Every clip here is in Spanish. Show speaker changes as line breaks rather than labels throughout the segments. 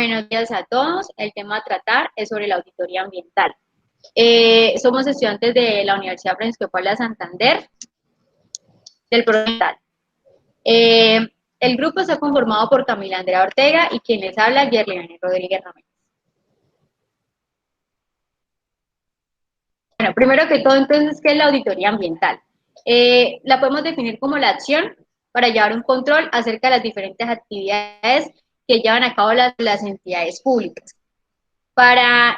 Buenos días a todos. El tema a tratar es sobre la auditoría ambiental. Somos estudiantes de la Universidad Francisco de Paula Santander, del programa ambiental. El grupo está conformado por Camila Andrea Ortega y quien les habla, Yerliane Rodríguez Ramírez. Bueno, primero que todo, entonces, ¿qué es la auditoría ambiental? La podemos definir como la acción para llevar un control acerca de las diferentes actividades que llevan a cabo las entidades públicas, para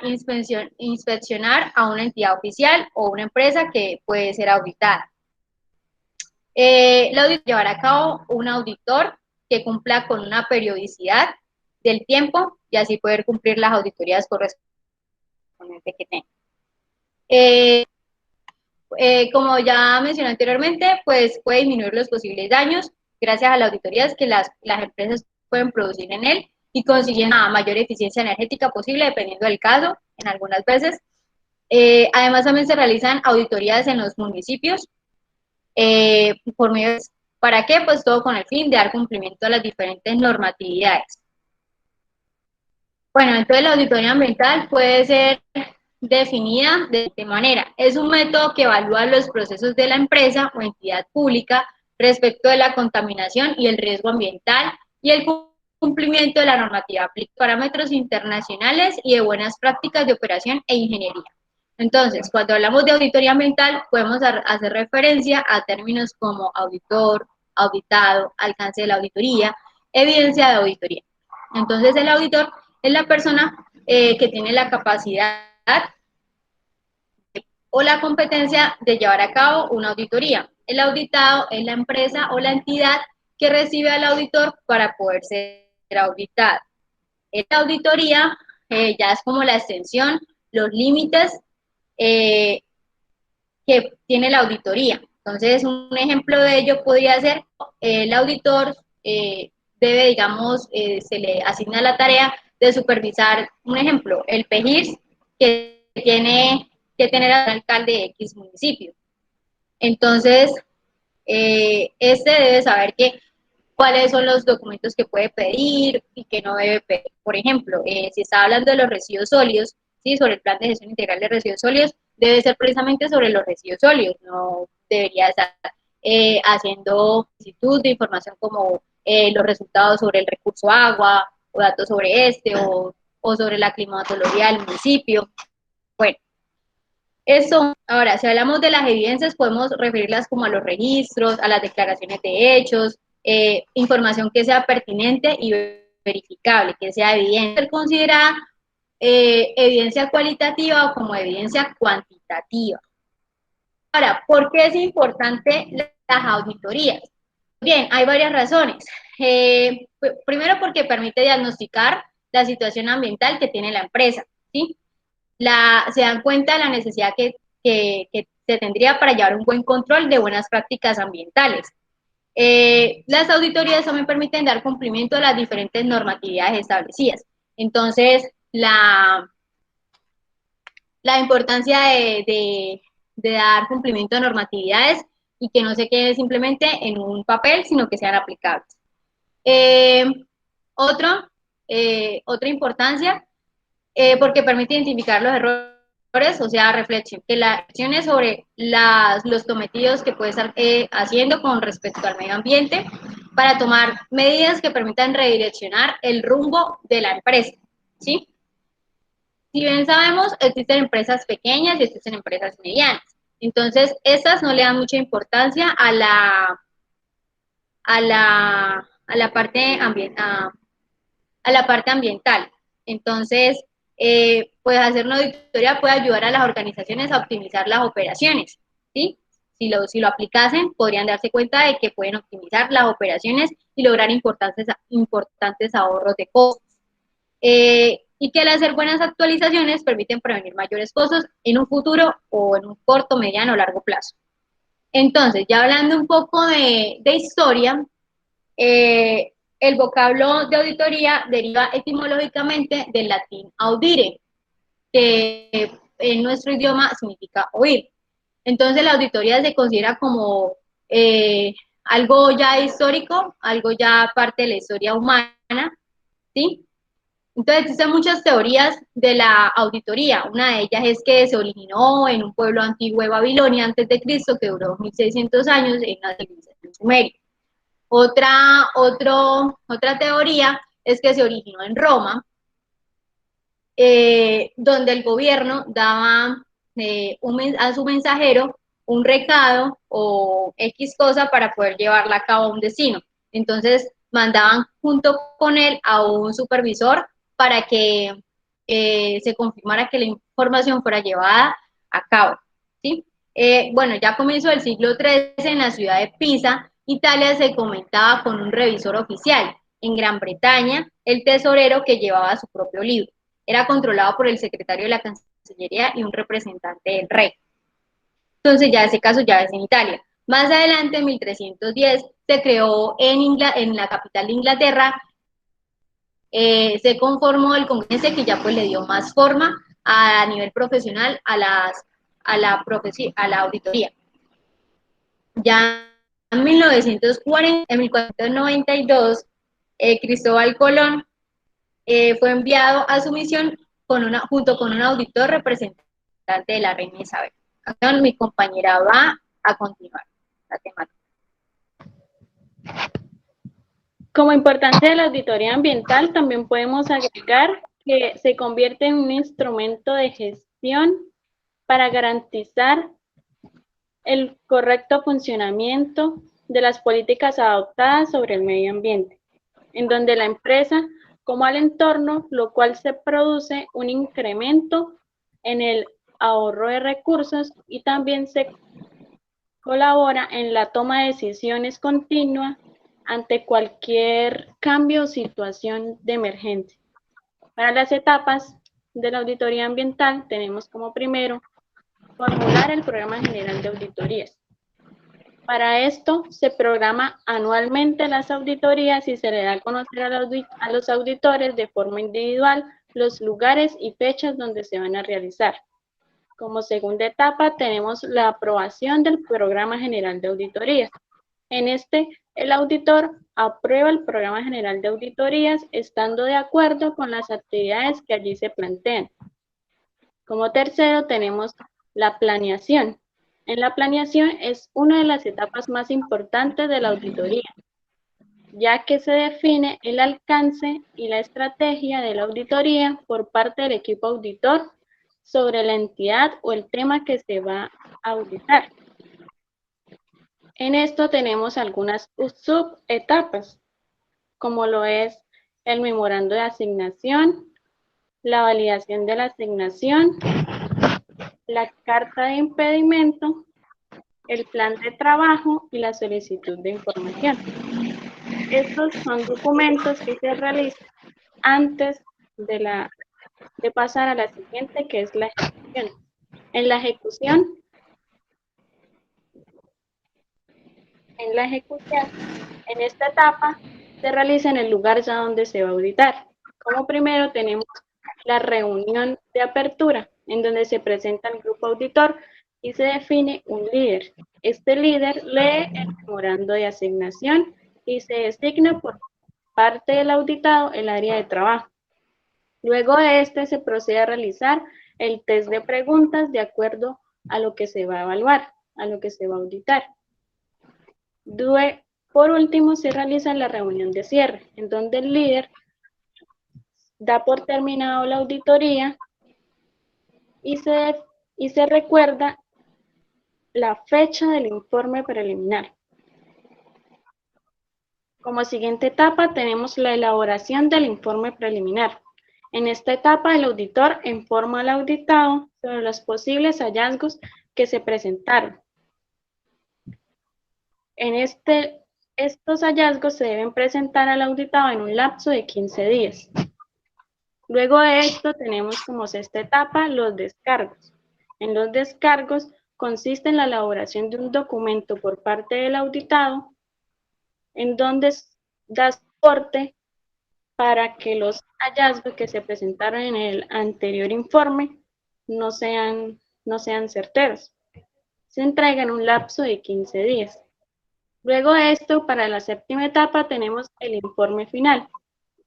inspeccionar a una entidad oficial o una empresa que puede ser auditada. La auditoría llevará a cabo un auditor que cumpla con una periodicidad del tiempo y así poder cumplir las auditorías correspondientes que tenga. Como ya mencioné anteriormente, pues puede disminuir los posibles daños gracias a las auditorías que las empresas pueden producir en él y consiguen una mayor eficiencia energética posible dependiendo del caso, en algunas veces. Además, también se realizan auditorías en los municipios por medio de, ¿para qué? Pues todo con el fin de dar cumplimiento a las diferentes normatividades. Bueno, entonces la auditoría ambiental puede ser definida de esta manera. Es un método que evalúa los procesos de la empresa o entidad pública respecto de la contaminación y el riesgo ambiental y el cumplimiento de la normativa, aplica parámetros internacionales y de buenas prácticas de operación e ingeniería. Entonces, cuando hablamos de auditoría ambiental, podemos hacer referencia a términos como auditor, auditado, alcance de la auditoría, evidencia de auditoría. Entonces, el auditor es la persona que tiene la capacidad o la competencia de llevar a cabo una auditoría. El auditado es la empresa o la entidad que recibe al auditor para poder ser auditado. Esta auditoría ya es como la extensión, los límites que tiene la auditoría. Entonces, un ejemplo de ello podría ser el auditor debe, digamos, se le asigna la tarea de supervisar, un ejemplo, el PEGIRS que tiene que tener al alcalde de X municipio. Entonces, este debe saber cuáles son los documentos que puede pedir y que no debe pedir. Por ejemplo, si está hablando de los residuos sólidos, ¿sí? Sobre el plan de gestión integral de residuos sólidos, debe ser precisamente sobre los residuos sólidos, no debería estar haciendo solicitud de información como los resultados sobre el recurso agua, o datos sobre o sobre la climatología del municipio. Bueno, eso, ahora, si hablamos de las evidencias, podemos referirlas como a los registros, a las declaraciones de hechos, información que sea pertinente y verificable, que sea evidente, ser considerada evidencia cualitativa o como evidencia cuantitativa. Ahora, ¿por qué es importante las auditorías? Bien, hay varias razones. Primero, porque permite diagnosticar la situación ambiental que tiene la empresa, ¿sí? Se dan cuenta de la necesidad que se tendría para llevar un buen control de buenas prácticas ambientales. Las auditorías también permiten dar cumplimiento a las diferentes normatividades establecidas. Entonces, la importancia de dar cumplimiento a normatividades y que no se quede simplemente en un papel, sino que sean aplicables. Otra importancia, porque permite identificar los errores, o sea, reflexión, que la reflexión es sobre los cometidos que puede estar haciendo con respecto al medio ambiente para tomar medidas que permitan redireccionar el rumbo de la empresa, ¿sí? Si bien sabemos, existen empresas pequeñas y existen empresas medianas. Entonces, estas no le dan mucha importancia a la parte ambiental. Entonces, pues hacer una auditoría puede ayudar a las organizaciones a optimizar las operaciones, ¿sí? Si lo aplicasen, podrían darse cuenta de que pueden optimizar las operaciones y lograr importantes ahorros de costos. Y que al hacer buenas actualizaciones permiten prevenir mayores costos en un futuro o en un corto, mediano o largo plazo. Entonces, ya hablando un poco de historia, el vocablo de auditoría deriva etimológicamente del latín audire, que en nuestro idioma significa oír. Entonces, la auditoría se considera como algo ya histórico, algo ya parte de la historia humana, ¿sí? Entonces existen muchas teorías de la auditoría. Una de ellas es que se originó en un pueblo antiguo de Babilonia antes de Cristo que duró 1600 años en la civilización sumeria. Otra teoría es que se originó en Roma, donde el gobierno daba a su mensajero un recado o X cosa para poder llevarla a cabo a un destino. Entonces mandaban junto con él a un supervisor para que se confirmara que la información fuera llevada a cabo. ¿Sí? Bueno, ya a comienzo del siglo XIII en la ciudad de Pisa, Italia, se comentaba con un revisor oficial. En Gran Bretaña, el tesorero que llevaba su propio libro. Era controlado por el secretario de la Cancillería y un representante del rey. Entonces ya ese caso ya es en Italia. Más adelante, en 1310, se creó en la capital de Inglaterra, se conformó el Congreso que ya pues le dio más forma a nivel profesional a la auditoría. Ya en 1940, en 1492, Cristóbal Colón fue enviado a su misión junto con un auditor representante de la reina Isabel. Entonces, mi compañera va a continuar la temática.
Como importancia de la auditoría ambiental, también podemos agregar que se convierte en un instrumento de gestión para garantizar el correcto funcionamiento de las políticas adoptadas sobre el medio ambiente, en donde la empresa como al entorno, lo cual se produce un incremento en el ahorro de recursos y también se colabora en la toma de decisiones continua ante cualquier cambio o situación de emergencia. Para las etapas de la auditoría ambiental tenemos como primero formular el programa general de auditorías. Para esto se programa anualmente las auditorías y se le da a conocer a los auditores de forma individual los lugares y fechas donde se van a realizar. Como segunda etapa tenemos la aprobación del programa general de auditorías. En este, el auditor aprueba el programa general de auditorías estando de acuerdo con las actividades que allí se plantean. Como tercero tenemos la planeación. En la planeación es una de las etapas más importantes de la auditoría, ya que se define el alcance y la estrategia de la auditoría por parte del equipo auditor sobre la entidad o el tema que se va a auditar. En esto tenemos algunas subetapas, como lo es el memorando de asignación, la validación de la asignación, la carta de impedimento, el plan de trabajo y la solicitud de información. Estos son documentos que se realizan antes de pasar a la siguiente, que es la ejecución. En la ejecución, en esta etapa, se realiza en el lugar ya donde se va a auditar. Como primero tenemos la reunión de apertura, en donde se presenta el grupo auditor y se define un líder. Este líder lee el memorando de asignación y se designa por parte del auditado el área de trabajo. Luego de este se procede a realizar el test de preguntas de acuerdo a lo que se va a evaluar, a lo que se va a auditar. Por último, se realiza la reunión de cierre, en donde el líder da por terminado la auditoría y se recuerda la fecha del informe preliminar. Como siguiente etapa tenemos la elaboración del informe preliminar. En esta etapa el auditor informa al auditado sobre los posibles hallazgos que se presentaron. Estos hallazgos se deben presentar al auditado en un lapso de 15 días. Luego de esto tenemos como sexta etapa los descargos. En los descargos consiste en la elaboración de un documento por parte del auditado en donde da soporte para que los hallazgos que se presentaron en el anterior informe no sean certeros. Se entrega en un lapso de 15 días. Luego de esto, para la séptima etapa tenemos el informe final.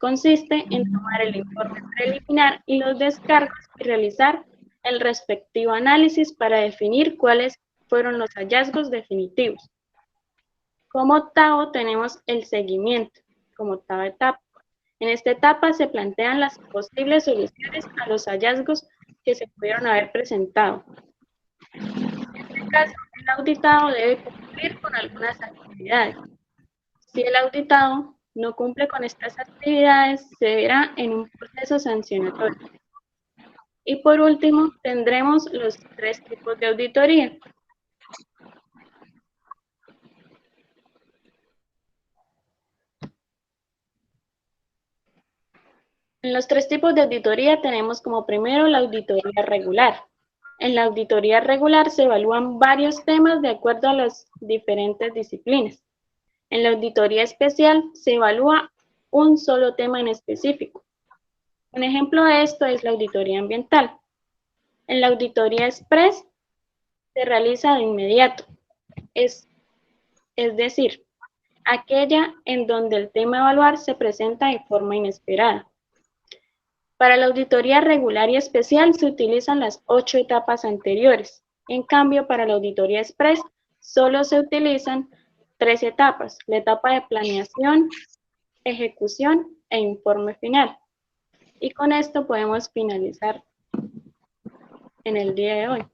consiste en tomar el informe preliminar y los descargos y realizar el respectivo análisis para definir cuáles fueron los hallazgos definitivos. Como octavo tenemos el seguimiento, como octava etapa. En esta etapa se plantean las posibles soluciones a los hallazgos que se pudieron haber presentado. En este caso, el auditado debe cumplir con algunas actividades. Si el auditado no cumple con estas actividades, se verá en un proceso sancionatorio. Y por último, tendremos los 3 tipos de auditoría. En los 3 tipos de auditoría tenemos como primero la auditoría regular. En la auditoría regular se evalúan varios temas de acuerdo a las diferentes disciplinas. En la auditoría especial se evalúa un solo tema en específico. Un ejemplo de esto es la auditoría ambiental. En la auditoría express se realiza de inmediato, es decir, aquella en donde el tema a evaluar se presenta de forma inesperada. Para la auditoría regular y especial se utilizan las 8 etapas anteriores. En cambio, para la auditoría express solo se utilizan 3 etapas, la etapa de planeación, ejecución e informe final. Y con esto podemos finalizar en el día de hoy.